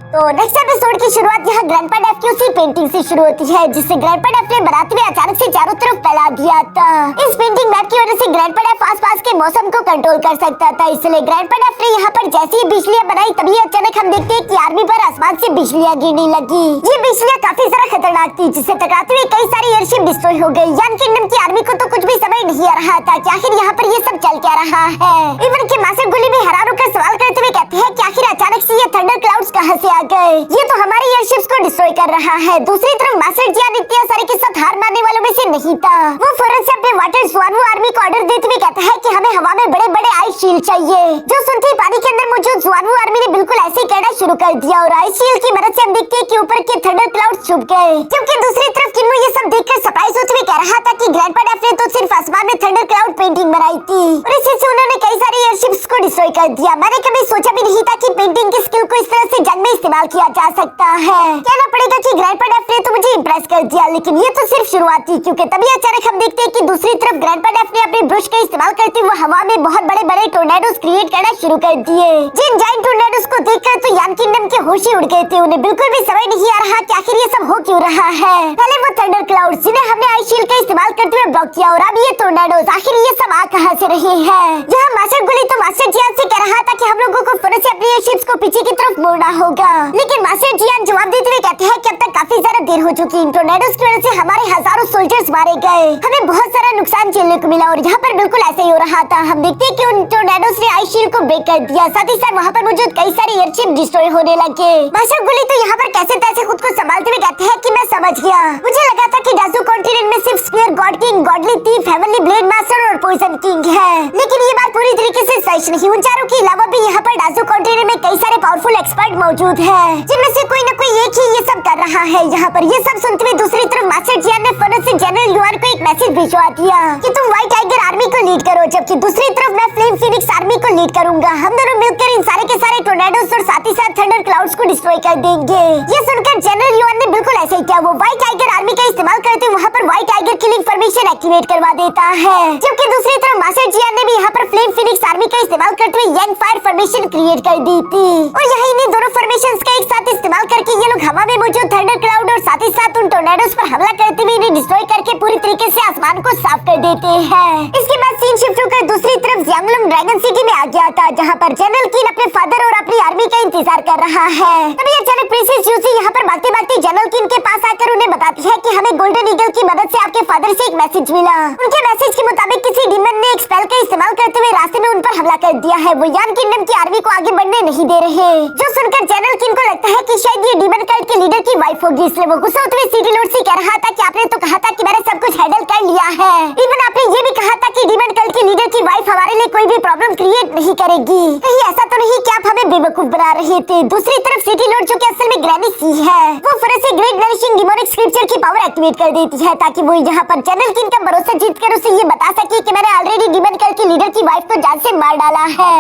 तो next episode की शुरुआत यहाँ ग्रैंडपा डेफ की उसी पेंटिंग से शुरू होती है जिसे ग्रैंडपा डेफ ने बनाते हुए अचानक से चारों तरफ फैला दिया था। इस पेंटिंग मैप की वजह से ग्रैंडपा डेफ आसपास के मौसम को कंट्रोल कर सकता था, इसलिए ग्रैंडपा डेफ ने यहाँ पर जैसे ही बिजलियाँ बनाई तभी अचानक हम देखते हैं कि आर्मी पर आसमान से बिजलियाँ गिरने लगी। ये बिजलियाँ काफी ज्यादा खतरनाक थी जिससे टकराते हुए कई सारी एयरशिप डिस्ट्रॉय हो गई। यान किंगडम की आर्मी को तो कुछ भी समझ नहीं आ रहा था कि आखिर यहाँ पर ये सब चल क्या रहा है। इवन के मास्टर गुली भी हैरान होकर सवाल करते हुए कहते हैं कि आखिर अचानक से ये थंडर क्लाउड्स कहाँ से आ गए, ये तो हमारी एयरशिप्स को डिस्ट्रॉय कर रहा है। दूसरी तरफ मास्टर जियान इतने सारे के साथ हार मानने वालों में से नहीं था। वो फौरन से अपने वाटर स्वानवू आर्मी को ऑर्डर देते हुए कहता है कि हमें हवा में बड़े बड़े आइस शील्ड चाहिए। जो सुनते ही पानी के अंदर मौजूद स्वानवू आर्मी ने बिल्कुल ऐसे ही कहना शुरू कर दिया और आइस शील्ड की मदद से हम देखते हैं कि ऊपर के थंडर क्लाउड्स छुप गए। जबकि दूसरी तरफ किन्नू ये सब देखकर सरप्राइज होते हुए कह रहा था कि ग्रैंडपा डेफ ने तो सिर्फ आसमान में थंडर क्लाउड पेंटिंग बनाई थी और इसी से उन्होंने कई सारी एयरशिप्स को डिस्ट्रॉय कर दिया। मैंने कभी सोचा भी नहीं था कि पेंटिंग की स्किल को इस तरह से जंग में इस्तेमाल किया जा सकता है। कहना पड़ेगा कि ग्रैंडपा डेफ ने तो मुझे इम्प्रेस कर दिया, लेकिन ये तो सिर्फ शुरुआत थी क्योंकि तभी अचानक हम देखते हैं कि दूसरी तरफ ग्रैंडपा डेफ ने अपने ब्रश का इस्तेमाल करते हुए हवा में बहुत बड़े बड़े टोर्नेडोस क्रिएट करना शुरू कर दिए। जिन जायंट टोर्नेडोस को देखकर तो यान किंगडम के होश ही उड़ गए थे। उन्हें बिल्कुल भी समझ नहीं आ रहा कि आखिर ये सब हो क्यों रहा है। पहले वो थंडर क्लाउड्स जिन्हें हमने आइस शील्ड का इस्तेमाल करते हुए ब्लॉक किया और अब ये टोर्नेडोस, आखिर ये सब आ कहां से रहे हैं। यहाँ मास्टर गुली तो मास्टर जियान से कह रहा था कि हम लोगों को फौरन से अपनी एयरशिप्स को पीछे की तरफ मोड़ना होगा, लेकिन मास्टर जियान जवाब देते हुए कहते हैं कि अब तक काफी ज्यादा देर हो चुकी। इन टोर्नेडोस की वजह से हमारे हजारों सोल्जर्स मारे गए, हमें बहुत सारा नुकसान झेलने को मिला और यहाँ पर बिल्कुल ऐसे ही हो रहा था। हम देखते हैं कि उन टोर्नेडोस ने आइस शील्ड को ब्रेक कर दिया, साथ ही साथ वहाँ पर मौजूद कई सारी एयरशिप डिस्ट्रॉय होने लगे। मास्टर गुली तो यहाँ पर कैसे तैसे खुद को संभालते हुए कहते हैं कि मैं समझ गया, मुझे लगा था कि डाजू कॉन्टिनेंट में सिर्फ sphere God king, godly thief, heavenly blade master और पॉइजन किंग है, लेकिन ये बात पूरी तरीके से सच नहीं। उन चारों के अलावा भी यहाँ पर डाजू कॉन्टिनेंट में कई सारे पावरफुल एक्सपर्ट मौजूद है जिनमें से कोई न कोई एक ही ये सब कर रहा है। यहाँ पर ये सब सुनते हुए दूसरी तरफ मास्टर जियान ने फौरन से जनरल युआन को एक मैसेज भिजवा दिया कि तुम व्हाइट टाइगर आर्मी को लीड करो, जबकि दूसरी तरफ मैं फ्लेम फिनिक्स आर्मी को लीड करूंगा। हम दोनों मिलकर इन सारे के सारे टोर्नेडोस और साथ ही साथ थंडर क्लाउड्स को डिस्ट्रॉय कर देंगे। ये सुनकर जनरल युआन ने बिल्कुल ऐसे ही किया। वो व्हाइट टाइगर आर्मी का इस्तेमाल करते हुए वहाँ पर white tiger killing formation activate करवा देता है, जबकि दूसरी तरफ मास्टर जियान ने भी यहाँ पर फ्लेम फिनिक्स आर्मी का इस्तेमाल करते हुए यंग फायर फॉर्मेशन क्रिएट कर दी थी और यहाँ इन्हीं दोनों फॉर्मेशंस का एक साथ इस्तेमाल करके ये लोग हवा में मौजूद थंडर क्लाउड और साथ ही साथ उन टोर्नेडोस पर हमला करते हुए इन्हें डिस्ट्रॉय करके पूरी तरीके से आसमान को साफ कर देते हैं। इसके बाद सीन शिफ्ट होकर दूसरी तरफ यांगलुंग ड्रैगन सिटी में आ गया था, जहाँ पर जनरल किन अपने फादर और अपनी आर्मी का इंतजार कर रहा है। तभी अचानक प्रिंसेस यूसी यहाँ पर भागते भागते जनरल किन के पास आकर उन्हें बताती है कि हमें गोल्डन ईगल की मदद से आपके फादर से एक मैसेज मिला। उनके मैसेज के मुताबिक किसी डीमन ने एक स्पेल का इस्तेमाल करते हुए रास्ते में उन पर हमला कर दिया है। वो यान किंगडम की आर्मी को आगे बढ़ने नहीं दे रहे, जो सुनकर जनरल किन को लगता है कि शायद ये डीमन कल्ट के लीडर की वाइफ होगी, इसलिए वो गुस्सा होते हुए सिटी लॉर्ड से कह रहा था कि आपने तो कहा था कि मैंने सब कुछ हैंडल कर लिया है। इवन आपने ये भी कहा था कि डीमन कल्ट के लीडर की वाइफ हमारे लिए कोई भी प्रॉब्लम क्रिएट नहीं करेगी। कहीं ऐसा तो नहीं कि आप हमें बेवकूफ बना रहे थे। दूसरी तरफ सिटी लॉर्ड जो कि असल में ग्रैनी सी है, वो फौरन से ग्रेट नरिशिंग डिमोनिक स्क्रिप्चर की पावर एक्टिवेट कर देती है ताकि वो यहाँ पर जनरल किन का भरोसा जीतकर उसे ये बता सके कि मैंने ऑलरेडी डीमन कल्ट के लीडर की वाइफ को जान से मार डाला है।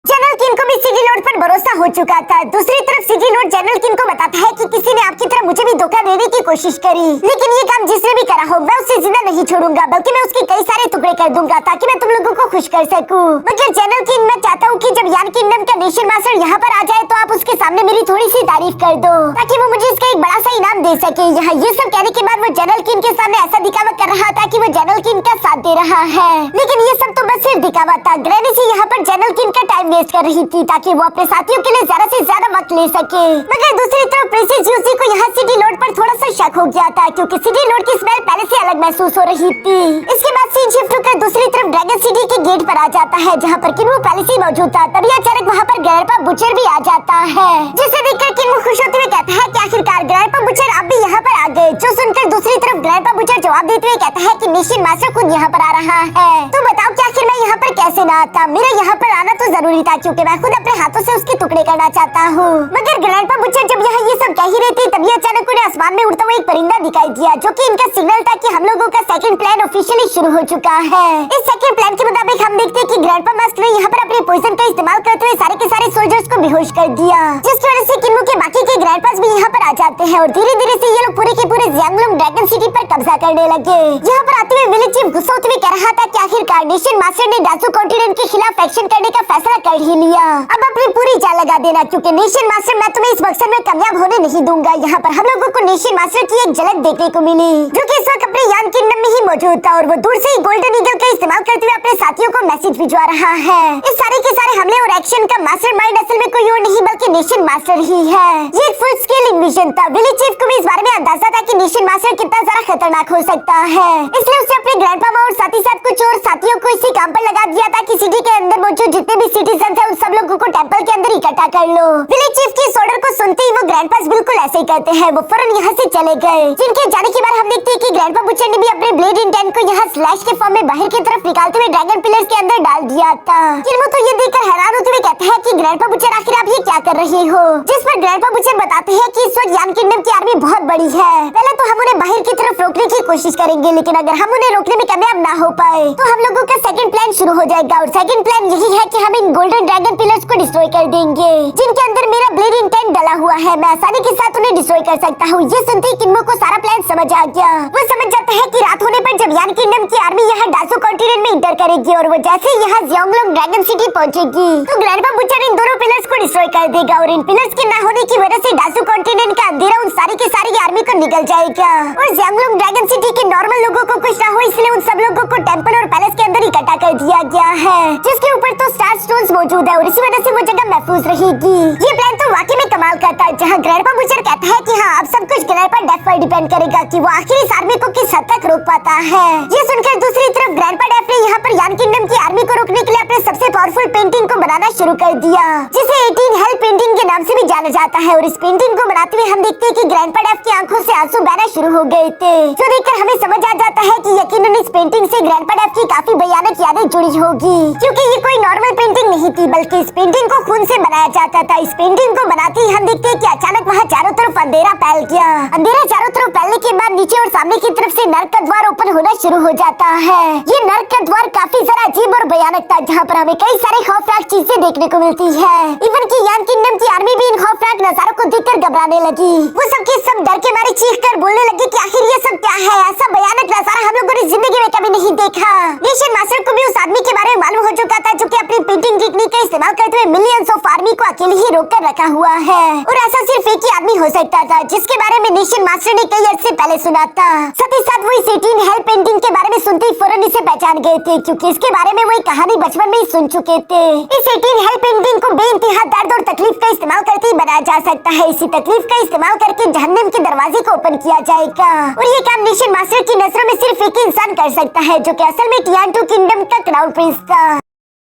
जनरल किन को भी सिटी लॉर्ड पर भरोसा हो चुका था। दूसरी तरफ सिटी लॉर्ड जनरल किन को बताता है कि किसी ने आपकी तरह मुझे भी धोखा देने की कोशिश करी, लेकिन ये काम जिसने भी करा हो मैं उसे जिंदा नहीं छोड़ूंगा, बल्कि मैं उसके कई सारे टुकड़े कर दूंगा ताकि मैं तुम लोगों को खुश कर सकूं। मगर जनरल किन, मैं चाहता हूँ कि जब यान किंगडम का नेशन मास्टर यहाँ पर आ जाए तो आप उसके सामने मेरी थोड़ी सी तारीफ कर दो ताकि वो मुझे इसका एक बड़ा सा इनाम दे सके। यहाँ ये सब कहने के बाद वो जनरल किन के सामने ऐसा दिखावा कर रहा था कि वो जनरल किन का साथ दे रहा है, लेकिन ये सब तो बस सिर्फ दिखावा था। ग्रैनी सी यहाँ पर जनरल किन का टाइम वेस्ट कर रही थी ताकि वो अपने साथियों के लिए ज्यादा से ज्यादा वक्त ले सके। मगर दूसरी तरफ प्रिंसेस यूसी को यहाँ सिटी लॉर्ड पर थोड़ा सा शक हो गया था क्योंकि सिटी लॉर्ड की स्मेल पहले से अलग महसूस हो रही थी। इसके बाद सीन शिफ्ट होकर दूसरी तरफ ड्रैगन सिटी के गेट पर आ जाता है जहाँ पर किन्नू पहले से मौजूद था। तभी अचानक वहाँ पर ग्रैंडपा बुचर भी आ जाता है, जिसे देखकर किन्नू खुश होते हुए कहता है कि आखिरकार ग्रैंडपा बुचर आप भी यहाँ पर आ गए। जो सुनकर दूसरी तरफ ग्रैंडपा बुचर जवाब देते हुए कहता है कि नेशन मास्टर खुद यहाँ पर आ रहा है, तो बताओ कि आखिर मैं यहाँ पर कैसे ना आता। मेरा यहाँ पर आना तो जरूरी था क्योंकि मैं खुद अपने हाथों से उसके टुकड़े करना चाहता हूँ। मगर ग्रैंडपा बुचर जब यहाँ ये सब कह ही रही थी तभी अचानक उन्हें आसमान में उड़ता हुआ एक परिंदा दिखाई दिया, जो कि इनका सिग्नल था कि हम लोगों का सेकंड प्लान ऑफिशियली शुरू हो चुका है। इस सेकंड प्लान के मुताबिक हम देखते हैं कि ग्रैंडपा मास्टर ने यहाँ पर अपने पॉइजन का इस्तेमाल करते हुए सारे के सारे सोल्जर्स को बेहोश कर दिया, जिसकी वजह से किन्नू के बाकी के के ग्रैंडपास भी यहाँ पर आ जाते हैं और धीरे धीरे से ये लोग पूरे के पूरे ज़ियांगलुंग ड्रैगन सिटी पर कब्जा करने लगे। यहाँ पर आते हुए विलेज चीफ गुस्सा होते हुए कह रहा था कि आखिरकार नेशन मास्टर ने डासू कॉन्टिनेंट के खिलाफ एक्शन करने का फैसला कर ही लिया। अब अपनी पूरी जान लगा देना, क्योंकि नेशन मास्टर मैं तुम्हें इस मकसद में कामयाब होने नहीं दूंगा। यहाँ पर हम लोगों को नेशन मास्टर की एक झलक देखने को मिली, जो कि इस वक्त अपने यान किंगडम में ही मौजूद था और वो दूर से ही गोल्डन ईगल का इस्तेमाल करते हुए अपने साथियों को मैसेज भिजवा रहा है। इस सारे के सारे हमले और एक्शन का मास्टरमाइंड असल में कोई और नहीं बल्कि नेशन मास्टर ही है। ये एक फुल स्केल इन्वेजन था। विलेज चीफ को भी इस बारे में अंदाजा था कि नेशन मास्टर कितना ज्यादा खतरनाक हो सकता है, इसलिए उसने अपने ग्रैंडपा और साथ ही साथ कुछ और साथियों को इसी काम पर लगा दिया था कि सिटी के अंदर मौजूद जितने भी सिटीजन थे उन सब लोगों को टेंपल के अंदर इकट्ठा कर लो। विलेज चीफ की इस ऑर्डर को सुनते ही वो ग्रैंडपास बिल्कुल ऐसे ही करते हैं। वो फौरन यहाँ से चले गए। जिनके जाने के बाद हम देखते हैं कि ग्रैंडपा बुचर ने भी अपने ब्लेड इंटेंट को यहाँ स्लैश के फॉर्म में बाहर की तरफ निकालते हुए ड्रैगन पिलर्स के अंदर डाल दिया था। किल्मो तो ये देखकर हैरान होते हुए कहते हैं कि ग्रैंडपा बुचर आखिर आप ये क्या कर रहे हो, जिस पर ग्रैंडपा बुचर बताते हैं कि इस वक्त यान किंगडम की आर्मी बहुत बड़ी है। पहले तो हम उन्हें बाहर की तरफ रोकने की कोशिश करेंगे, लेकिन अगर हम उन्हें रोकने में कामयाब ना हो पाए तो हम लोगों का सेकंड प्लान शुरू हो जाएगा। और सेकंड प्लान यही है कि हम इन गोल्डन ड्रैगन पिलर्स को डिस्ट्रॉय कर देंगे, जिनके अंदर मेरा ब्लेड इंटेंट डला हुआ है। मैं आसानी के साथ उन्हें डिस्ट्रॉय कर सकता हूँ। ये सुनते ही किन्मो को सारा प्लान समझ आ गया। वो समझ जाता है कि रात होने पर जब यान किंगडम की आर्मी यहाँ डासू कॉन्टिनेंट में इंटर करेगी और वो जैसे ही यहाँ ज़ियांगलुंग ड्रैगन सिटी पहुंचेगी तो ग्रैंडपा बुचर इन दोनों पिलर्स को डिस्ट्रॉय कर देगा और इन पिलर्स के ना होने की वजह से डासू कॉन्टिनेंट का अंधेरा उन सारी के सारी आर्मी को निकल जाएगा और ज़ियांगलुंग ड्रैगन सिटी के नॉर्मल लोगों को कुछ ना हो, इसलिए उन सब लोगों को टेंपल और पैलेस के अंदर इकट्ठा कर दिया गया है, जिसके ऊपर तो स्टार स्टोन्स मौजूद है और इसी वजह से वो जगह महफूज रहेगी। ये प्लान तो वाकई में कमाल का था, जहाँ ग्रैंडपा बुचर कहता है कि हाँ अब सब कुछ ग्रैंडपा डेफ पर डिपेंड करेगा कि वो आखिर इस आर्मी को किस हद तक रोक पाता है। ये सुनकर दूसरी तरफ ग्रैंडपा डेफ ने यहाँ पर यान किंगडम की आर्मी को रोकने के लिए अपने सबसे पावरफुल पेंटिंग को बनाना शुरू कर दिया, जिसे 18 हेल पेंटिंग के नाम से भी जाना जाता है। और इस पेंटिंग को बनाते हुए हम देखते हैं कि ग्रैंडपा डेफ की आंखों से आंसू बहना शुरू हो गए थे, जो देखकर हमें समझ आ जाता है कि यकीनन इस पेंटिंग से ग्रैंडपा डेफ की काफी भयानक यादें जुड़ी होगी, क्योंकि ये कोई नॉर्मल पेंटिंग नहीं थी बल्कि इस पेंटिंग को खून से बनाया जाता था। इस पेंटिंग को बनाते ही हम देखते हैं कि अचानक वहाँ चारों तरफ अंधेरा फैल गया। अंधेरा चारों तरफ फैलने के बाद नीचे और सामने की तरफ से नर्क का द्वार ओपन होना शुरू हो जाता है। ये नर्क का द्वार काफी जरा अजीब और भयानक था, जहाँ पर हमें कई सारे खौफनाक चीजें देखने को मिलती है। इवन की यान किंगडम की आर्मी भी इन खौफनाक नजारों को देखकर घबराने लगी। वो सबके सब डर के मारे चीख कर बोलने लगे कि आखिर ये सब क्या है, ऐसा भयानक नजारा हम लोगों ने जिंदगी में कभी नहीं देखा। नेशन मास्टर को भी उस आदमी के बारे में मालूम हो चुका था, जो कि अपनी पेंटिंग टेक्निक का इस्तेमाल करते हुए मिलियंस ऑफ आर्मी को अकेले ही रोक कर रखा हुआ है और ऐसा सिर्फ एक ही आदमी हो सकता था, जिसके बारे में नेशन मास्टर ने कई अर्से पहले सुना था। साथ ही साथ वो इस 18 हेल पेंटिंग के बारे में सुनते ही फौरन इसे पहचान गए थे, क्योंकि इसके बारे में वो एक कहानी बचपन में ही सुन चुके थे। इस 18 हेल पेंटिंग को बेइंतहा दर्द और तकलीफ का इस्तेमाल करके ही बनाया जा सकता है। इसी तकलीफ का इस्तेमाल करके जहन्नम के दरवाजे को ओपन किया जाएगा और ये काम नेशन मास्टर की नजरों में सिर्फ एक इंसान कर सकता है, जो कि असल में टियान्टू किंगडम का क्राउन प्रिंस था।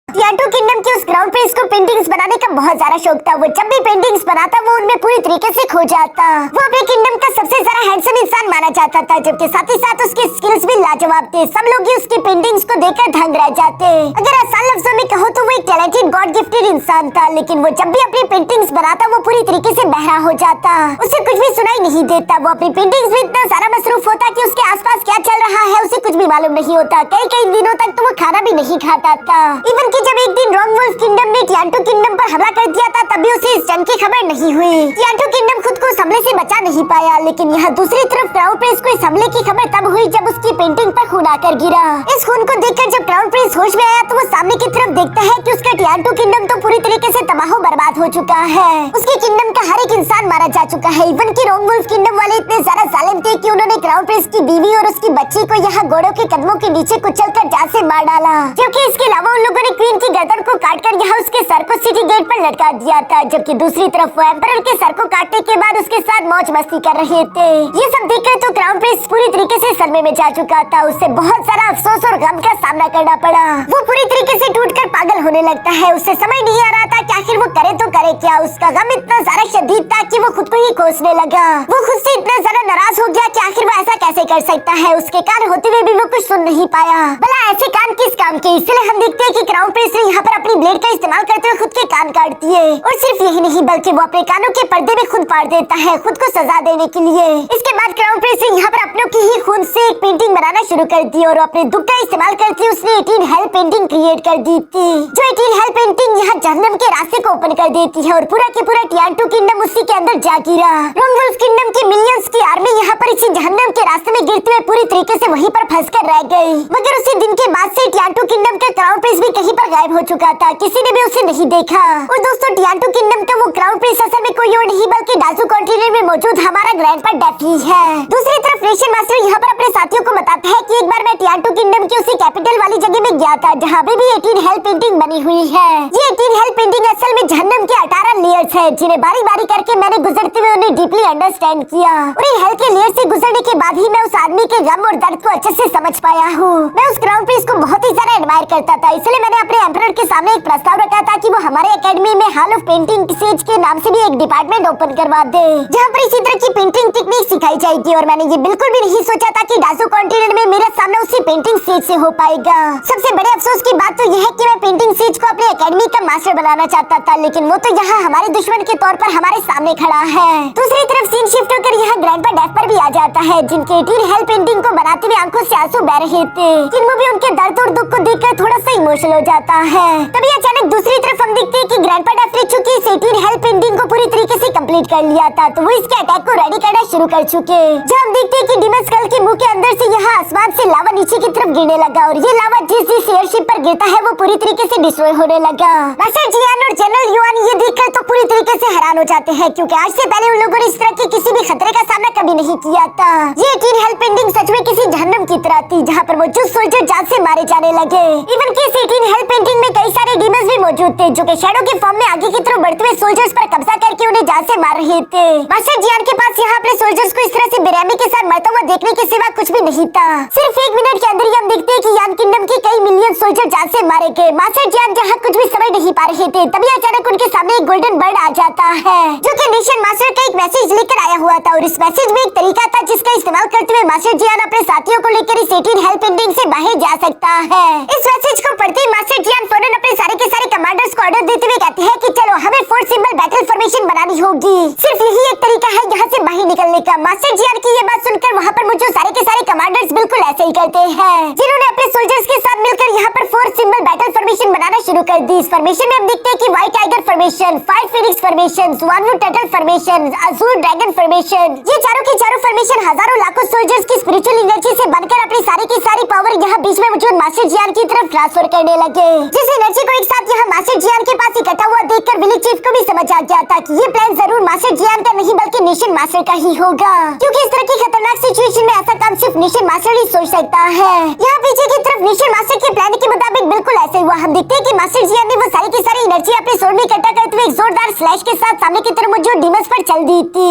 टियान्टू किंगडम के उस क्राउन प्रिंस को पेंटिंग्स बनाने का बहुत ज्यादा शौक था। वो जब भी पेंटिंग्स बनाता वो उनमें पूरी तरीके से खो जाता। वो अपने किंगडम का सबसे ज्यादा हैंडसम इंसान माना जाता था, जबकि साथ ही साथ उसके स्किल्स भी लाजवाब थे। सब लोग ही उसकी पेंटिंग्स को देखकर दंग रह जाते। अगर आसान लफ्जों में कहो तो वो एक टैलेंटेड गॉड गिफ्टेड इंसान था, लेकिन वो जब भी अपनी पेंटिंग्स बनाता वो पूरी तरीके से बहरा हो जाता। उसे कुछ भी सुनाई नहीं देता। वो अपनी पेंटिंग्स में इतना सारा मसरूफ होता कि उसके आसपास क्या चल रहा है उसे कुछ भी मालूम नहीं होता। कई कई दिनों तक तो वो खाना भी नहीं खाता था। इवन कि जब एक दिन रॉन्ग वुल्फ किंगडम ने टियान्टू किंगडम पर हमला कर दिया था, तब भी उसे इस जंग की खबर नहीं हुई। टियान्टू किंगडम खुद को इस हमले से बचा नहीं पाया, लेकिन यहाँ दूसरी तरफ क्राउन प्रिंस को इस हमले की खबर तब हुई जब उसकी पेंटिंग पर खून आकर गिरा। इस खून को देखकर जब क्राउन प्रिंस होश में आया तो वो सामने की तरफ देखता है कि उसका टियान्टू किंगडम तो पूरी तरीके से तबाह बर्बाद हो चुका है। उसके किंगडम का हर एक इंसान मारा जा चुका है। इवन की रॉन्ग वुल्फ किंगडम वाले इतने ज्यादा जालिम थे कि उन्होंने क्राउन प्रिंस की बीवी और उसकी बच्ची को यहाँ घोड़ों के कदमों के नीचे कुचलकर जान से मार डाला, जबकि इसके अलावा उन लोगों ने क्वीन की गर्दन को काटकर यहाँ उसके सर को सिटी गेट पर लटका दिया था, जबकि दूसरी तरफ वो एम्परर के सर को काटने के बाद उसके साथ मौज मस्ती कर रहे थे। ये सब देखकर तो क्राउन प्रिंस पूरी तरीके से सदमे में जा चुका था। उसे बहुत सारा अफसोस और गम का सामना करना पड़ा। वो पूरी तरीके से टूटकर पागल होने लगता है। उसे समझ नहीं आ रहा था कि आखिर वो करे तो करे क्या। उसका गम इतना ज्यादा शदीद था कि वो खुद को ही कोसने लगा। वो खुद से इतना ज्यादा नाराज हो गया कि आखिर वो ऐसा कैसे कर सकता है। उसके कान होते हुए भी वो कुछ सुन नहीं पाया। भला ऐसे कान किस काम के? इसलिए हम देखते हैं कि क्राउन प्रिंस ने यहाँ पर अपनी ब्लेड का इस्तेमाल करते हुए खुद के कान काट दिए। और सिर्फ यही नहीं बल्कि वो अपने कानों के पर्दे भी खुद फाड़ देता है, खुद को सजा देने के लिए। इसके बाद क्राउन प्रिंस ने यहाँ पर अपनों की ही खून से एक पेंटिंग बनाना शुरू कर दी और अपने दुख का इस्तेमाल करके उसने 18 हेल पेंटिंग क्रिएट कर दी थी, जो 18 हेल पेंटिंग यहाँ जहन्नम के रास्ते को ओपन कर देती है और पूरा के पूरा टियान्टू किंगडम उसी के अंदर पर जा गिरा। रोमवुल्फ किंगडम की मिलियंस की आर्मी यहाँ पर इसी जहन्नम के रास्ते में गिरते हुए पूरी तरीके से वहीं पर फंस कर रह गई। मगर उसी दिन के बाद से टियांटो किंगडम का क्राउन प्रिंस भी कहीं पर गायब हो चुका था, किसी ने भी उसे नहीं देखा। और दोस्तों टियांटो किंगडम का वो क्राउन प्रिंस असल में कोई और नहीं बल्कि डाजू कॉन्टिनेंट में मौजूद हमारा ग्रैंडपा डेफी है। दूसरी तरफ नेशन मास्टर यहाँ पर अपने साथियों को बताता है कि एक बार मैं टियांटो किंगडम की उसी कैपिटल वाली जगह में गया था जहाँ पे भी 18 हेल पेंटिंग बनी हुई है। ये 18 हेल पेंटिंग असल में जहन्नम के 18 लेयर्स है जिन्हें बारी बारी करके मैंने गुजरते हुए उन्हें डीपली अंडरस्टैंड किया। और इन हेल के लेयर से गुजरने के बाद ही मैं उस आदमी के गम और दर्द को अच्छे से समझ पाया हूँ। मैं उस क्राउन प्रिंस को बहुत ही ज्यादा एडमायर करता था, इसलिए मैंने अपने एम्परर के सामने एक प्रस्ताव रखा था कि वो हमारे एकेडमी में हॉल ऑफ पेंटिंग सेज के नाम से भी एक डिपार्टमेंट ओपन करवा दे जहाँ पर इसी तरह की पेंटिंग टेक्निक सिखाई जाएगी। और मैंने ये बिल्कुल भी नहीं सोचा था कि डाजो कॉन्टिनेंट में मेरे सामने उसी पेंटिंग सेज से हो पाएगा। सबसे बड़े अफसोस की बात तो यह है कि मैं पेंटिंग सेज को अपने एकेडमी का मास्टर बनाना चाहता था, लेकिन वो तो यहाँ हमारे दुश्मन के तौर पर हमारे सामने खड़ा है। दूसरी तरफ सीन शिफ्ट होकर यहाँ ग्रैंडपा डेफ पर भी आ जाता है जिनके 18 हेल पेंटिंग को बनाते हुए आंखों से आंसू बह रहे थे। जिनमें भी उनके दर्द और दुख को देखकर थोड़ा सा इमोशनल हो जाता है। तभी अचानक दूसरी तरफ हम देखते हैं कि ग्रैंडपा डेफ ने चुकी इस 18 हेल पेंटिंग को पूरी तरीके से कंप्लीट कर लिया था, तो वो इसके अटैक को रेडी करना शुरू कर चुके। जब हम देखते हैं कि डीमन स्कल के मुंह के अंदर से यहाँ आसमान से लावा नीचे की तरफ गिरने लगा और ये लावा जिस एयरशिप पर गिरता है वो पूरी तरीके से डिस्ट्रॉय होने लगा। मास्टर जियान और जनरल युआन ये देखकर तो पूरी तरीके से हैरान हो जाते हैं क्योंकि आज से पहले उन लोगों ने इस तरह के किसी भी खतरे का सामना कभी नहीं किया था। ये 18 हेल पेंटिंग सच में किसी जहन्नम की तरह थी जहाँ पर मौजूद सोल्जर जान से मारे जाने लगे। इवन कि इस 18 हेल पेंटिंग में कई सारे डीमंस भी मौजूद थे जो कि शैडो के फॉर्म में आगे की तरफ बढ़ते हुए सोल्जर्स पर कब्जा करके उन्हें जान से मार रहे थे। मास्टर जियान के पास यहाँ अपने सोल्जर्स को इस तरह से बेरहमी के साथ मरता हुआ देखने के सिवा कुछ भी नहीं था। सिर्फ 1 मिनट के अंदर ही हम देखते हैं कि यान किंगडम के कई मिलियन सोल्जर जान से मारे गए। मास्टर जियान जहाँ कुछ भी समझ नहीं पा रहे थे तभी अचानक उनके सामने एक गोल्डन बर्ड आ जाता है जो कि नेशन मास्टर का एक मैसेज लेकर आया हुआ था। और इस मैसेज में एक तरीका था जिसका इस्तेमाल करते हुए मास्टर जियान अपने साथियों को लेकर इस 18 हेल पेंटिंग से बाहर जा सकता है। इस मैसेज को पढ़ते ही मास्टर जियान फौरन अपने सारे के सारे कमांडर्स को ऑर्डर देते हुए कहते हैं कि चलो हमें 4 सिंबल बैटल फॉर्मेशन बनानी होगी। सिर्फ यही एक तरीका है यहाँ से बाहर निकलने का। मास्टर जियान की ये बात सुनकर वहाँ पर मौजूद सारे के सारे कमांडर्स बिल्कुल ऐसे ही करते हैं जिन्होंने अपने सोल्जर्स के साथ मिलकर यहाँ पर 4 सिंबल बैटल फॉर्मेशन बनाना शुरू कर दी। इस फॉर्मेशन में हम देखते हैं कि white tiger formation, fire phoenix formation, swanwood turtle formation, azure dragon formation, ये चारों के चारों फॉर्मेशन हजारों लाखों सोल्जर्स की स्पिरिचुअल एनर्जी से बनकर अपनी सारी की सारी पावर यहाँ बीच में मौजूद मास्टर जियान की तरफ ट्रांसफर करने लगे। जिस एनर्जी को एक साथ यहाँ मास्टर जियान के पास इकट्ठा हुआ देखकर विलेज चीफ को भी समझ आ गया था कि ये प्लान जरूर मास्टर जियान का नहीं बल्कि नेशन मास्टर का ही होगा, क्योंकि इस तरह की खतरनाक सिचुएशन में ऐसा काम सिर्फ नेशन मास्टर ही सोच सकता है। यहाँ पीछे की तरफ नेशन मास्टर के प्लान के मुताबिक बिल्कुल ऐसे हुआ। हम देखते हैं कि मास्टर जियान ने वो सारी की सारी एनर्जी अपने स्वord में इकट्ठा करते हुए एक जोरदार स्लैश के साथ सामने की तरफ मौजूद डीमंस पर चल दी थी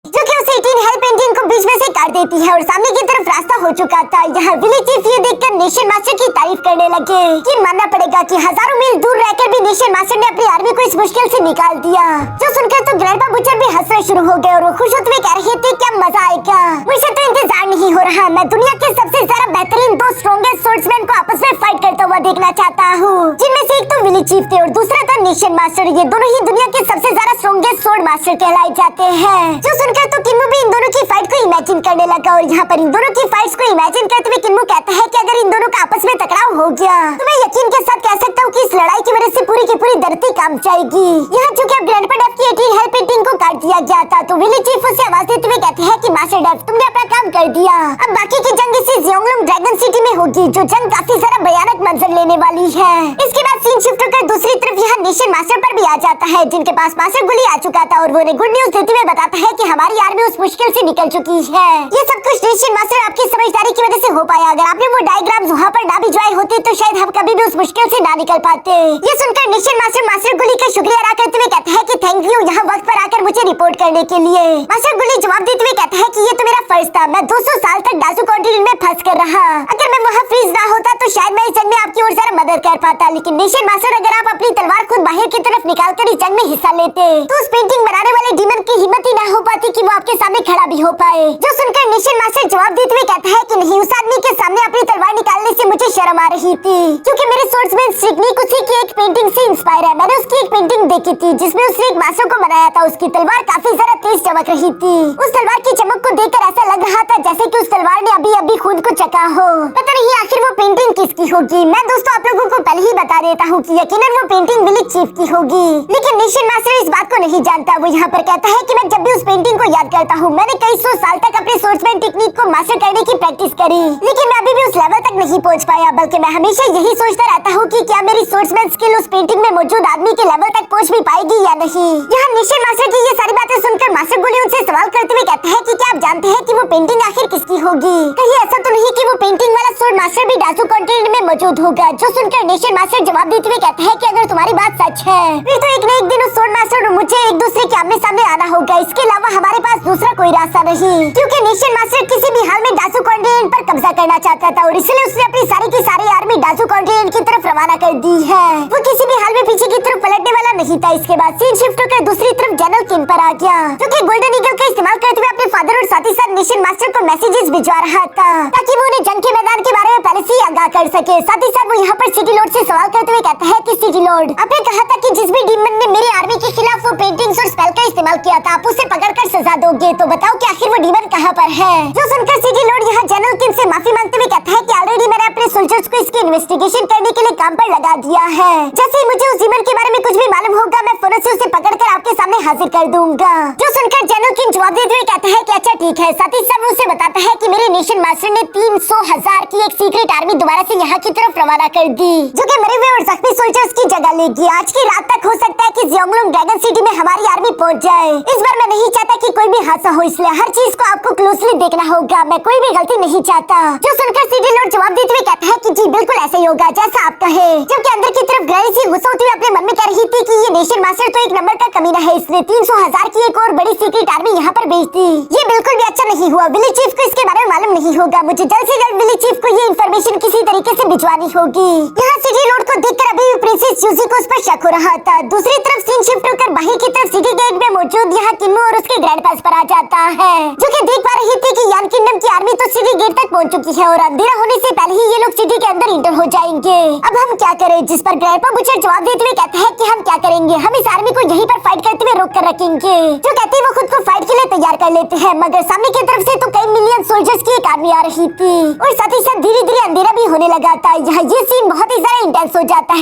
जो कि उसे 18 हेल पेंटिंग को बीच में से काट देती है और सामने की तरफ रास्ता हो चुका था। यहाँ विलेज चीफ ये देखकर नेशन मास्टर की तारीफ करने लगे कि मानना पड़ेगा कि हजारों मील दूर रहकर भी नेशन मास्टर ने अपनी आर्मी को इस मुश्किल से निकाल दिया। जो सुनकर तो ग्रैंडपा बुचर भी हंसना शुरू हो गए और वो खुश होते हुए कह रहे थे क्या मजा आएगा। मुझे तो इंतजार नहीं हो रहा, मैं दुनिया के सबसे ज्यादा बेहतरीन 2 स्ट्रॉन्गेस्ट सोर्ड्समैन को आपस में फाइट करता हुआ देखना चाहता हूँ, जिनमें से एक तो विलेज चीफ थे और दूसरा था नेशन मास्टर। ये दोनों ही दुनिया के सबसे ज्यादा स्ट्रॉन्गेस्ट सोर्ड मास्टर कहलाए जाते हैं। जो सुनकर तो किन्मू भी इन दोनों की फाइट को इमेजिन करने लगा और यहाँ पर इन दोनों की फाइट्स को इमेजिन करते हुए किन्मू कहता है कि अगर इन दोनों का आपस में टकराव हो गया तो मैं यकीन के साथ कह सकता हूँ कि इस लड़ाई की वजह से पूरी की पूरी धरती कांप जाएगी। यहाँ चूंकि अब ग्रैंडपा डेफ की 18 हेल पेंटिंग को काट दिया गया था तो विलेज चीफ उसे आवाज देते हुए कहते हैं कि मास्टर डेफ तुमने अपना काम कर दिया, अब बाकी की जंग इसी ज़ियोंगलुंग ड्रैगन सिटी में होगी जो जंग काफी सारा भयानक मंजर लेने वाली है। इसके बाद सीन शिफ्ट होकर दूसरी तरफ यहाँ नेशन मास्टर पर भी आ जाता है जिनके पास मास्टर गुली आ चुका था और वो उन्हें गुड न्यूज देते हुए बताता है कि हमारी आर्मी उस मुश्किल से निकल चुकी है। ये सब कुछ नेशन मास्टर आपकी समझदारी की वजह से हो पाया। अगर आपने वो डायग्राम्स वहाँ पर ना भिजवाए होते तो शायद हम कभी भी उस मुश्किल से ना निकल पाते। ये सुनकर नेशन मास्टर गुली का शुक्रिया अदा करते हुए कहता है कि थैंक यू यहाँ वक्त पर आकर मुझे रिपोर्ट करने के लिए। मास्टर गुली जवाब देते हुए कहता है कि ये तो मेरा फर्ज था, मैं 200 साल तक डाजू कॉन्टिनेंट में फंस कर रहा, अगर मैं वहाँ फ्रीज ना होता तो शायद मैं इस जंग में आपकी ओर जरा मदद कर पाता। लेकिन नेशन मास्टर अगर आप अपनी तलवार खुद बाहर की तरफ निकाल कर इस जंग में हिस्सा लेते तो उस पेंटिंग बनाने वाले डीमन की हिम्मत ही ना हो पाती कि वो आपके सामने खड़ा भी हो पाए। जो सुनकर नेशन मास्टर जवाब देते हुए कहता है कि नहीं, उस आदमी के सामने अपनी तलवार निकालने से मुझे शर्म आ रही थी क्योंकि मेरे सोर्समैन टेक्निक उसी की एक पेंटिंग से इंस्पायर है। मैंने उसकी एक पेंटिंग देखी थी जिसमें उसने एक मास्टर को बनाया था, उसकी तलवार काफी ज्यादा तेज चमक रही थी। उस तलवार की चमक को देखकर ऐसा लग रहा था जैसे कि उस तलवार ने अभी अभी खुद को चका हो। पता नहीं आखिर वो पेंटिंग किसकी होगी। मैं दोस्तों आप लोगों को पहले ही बता देता हूँ कि यकीनन वो पेंटिंग विलेज चीफ की होगी, लेकिन नेशन मास्टर इस बात को नहीं जानता। वो यहाँ पर कहता है कि मैं जब भी उस पेंटिंग को याद करता हूँ, मैंने कई सौ साल तक अपने सोर्समैन टेक्निक को मास्टर करने की प्रैक्टिस करी, लेकिन मैं अभी भी उस लेवल तक नहीं पहुँच पाया। बल्कि मैं हमेशा यही सोचता रहता हूँ कि क्या मेरी सोर्समैन स्किल उस पेंटिंग में मौजूद आदमी के लेवल तक पहुँच भी पाएगी या नहीं। यहाँ नेशन मास्टर की ये सारी बातें सुनकर मास्टर गोली उनसे सवाल करते हुए कहता है कि क्या आप जानते हैं कि वो पेंटिंग आखिर किसकी होगी। कहीं ऐसा तो नहीं कि वो पेंटिंग वाला सोर्ड मास्टर भी डासू कॉन्टिनेंट में मौजूद होगा। जो सुनकर नेशन मास्टर जवाब देते हुए कहता है कि अगर तुम्हारी बात सच है फिर तो एक न एक दिन उस सोर्ड मास्टर और मुझे एक दूसरे के आमने सामने आना होगा। इसके अलावा हमारे पास दूसरा कोई रास्ता नहीं, क्योंकि नेशन मास्टर किसी भी हाल में डासू कॉन्टिनेंट पर कब्जा करना चाहता था और इसलिए उसने अपनी सारी की सारी आर्मी डासू कॉन्टिनेंट की तरफ रवाना कर दी है। वो किसी भी हाल में पीछे की तरफ पलटने वाला नहीं था। इसके बाद सीन शिफ्ट होकर दूसरी तरफ जनरल किन पर आ गया, जो कि गोल्डन ईगल का इस्तेमाल करते हुए अपने फादर और साथ ही साथ नेशन मास्टर को मैसेजेस भिजवा रहा था ताकि वो उन्हें जंग के मैदान के बारे में पहले से ही आगाह कर सके। साथ ही साथ वो यहाँ पर सिटी लॉर्ड से सवाल करते हुए कहता है कि सिटी लॉर्ड, आपने कहा था कि जिस भी डीमन ने मेरी आर्मी के खिलाफ वो पेंटिंग्स और स्पेल का इस्तेमाल किया था आप उसे पकड़कर सजा दोगे, तो बताओ कि आखिर वो डीमन कहाँ पर है। जो सुनकर सिटी लॉर्ड यहाँ जनरल किन से माफी मांगते हुए कहता है कि ऑलरेडी मैंने अपने सोल्जर्स को इसकी इन्वेस्टिगेशन करने के लिए काम पर लगा दिया है। जैसे ही मुझे उस डीमन के बारे में कुछ भी मालूम होगा मैं फौरन से उसे पकड़कर आपके सामने हाजिर कर दूंगा। जो सुनकर जनरल किन जवाब देते हुए कहता है कि अच्छा ठीक है। साथ ही साथ उसे बताता है कि मेरे नेशन मास्टर ने 300,000 की एक सीक्रेट आर्मी दोबारा से यहाँ की तरफ रवाना कर दी, जो कि मरे हुए और जख्मी सोल्जर्स की जगह लेगी। आज की रात तक हो सकता है कि ज़ियोंगलुंग ड्रैगन सिटी में हमारी आर्मी पहुँच जाए। इस बार मैं नहीं चाहता कि कोई भी हादसा हो, इसलिए हर चीज को आपको क्लोजली देखना होगा। मैं कोई भी गलती नहीं चाहता। जो सुनकर सिटी लॉर्ड जवाब देते हुए कहता है कि जी बिल्कुल ऐसा ही होगा जैसा आप कहे। जबकि अंदर की तरफ ग्रैनी सी गुस्सा होते हुए अपने मन में कह रही थी कि ये नेशन मास्टर तो एक नंबर का कमीना है, इसलिए 300,000 की एक और बड़ी सीक्रेट आर्मी यहाँ पर भेज दी। ये बिल्कुल भी अच्छा नहीं हुआ। विलेज चीफ को इसके बारे में मालूम नहीं होगा। मुझे जल्द से जल्द विलेज चीफ को ये इंफॉर्मेशन किसी तरीके से भिजवानी होगी। यहाँ सिटी लॉर्ड को देखकर अभी भी प्रिंसेस यूजी को उस पर शक हो रहा था। दूसरी तरफ सीन शिफ्ट होकर बाहर की तरफ सिटी गेट में मौजूद यहाँ किन्नू और उसके ग्रैंड पास पर आ जाता है, जो कि देख पा रही थी कि यान किंगडम की आर्मी तो सिटी गेट तक पहुंच चुकी है और अंधेरा होने से पहले ही ये लोग सिटी के अंदर इंटर हो जाएंगे। अब हम क्या करें। जिस पर ग्रैंडपा बुचर जवाब देते हुए कहते हैं कि हम क्या करेंगे, हम इस आर्मी को यहीं पर फाइट करते हुए रोक कर रखेंगे। जो कहते हैं वो खुद को फाइट के लिए तैयार कर लेते हैं, मगर सामने की तरफ से तो कई मिलियन सोल्जर्स की एक आर्मी आ रही थी और साथ ही साथ धीरे धीरे अंधेरा भी होने लगा था। यहाँ ये सीन बहुत ही ज्यादा इंटेंस हो जाता है।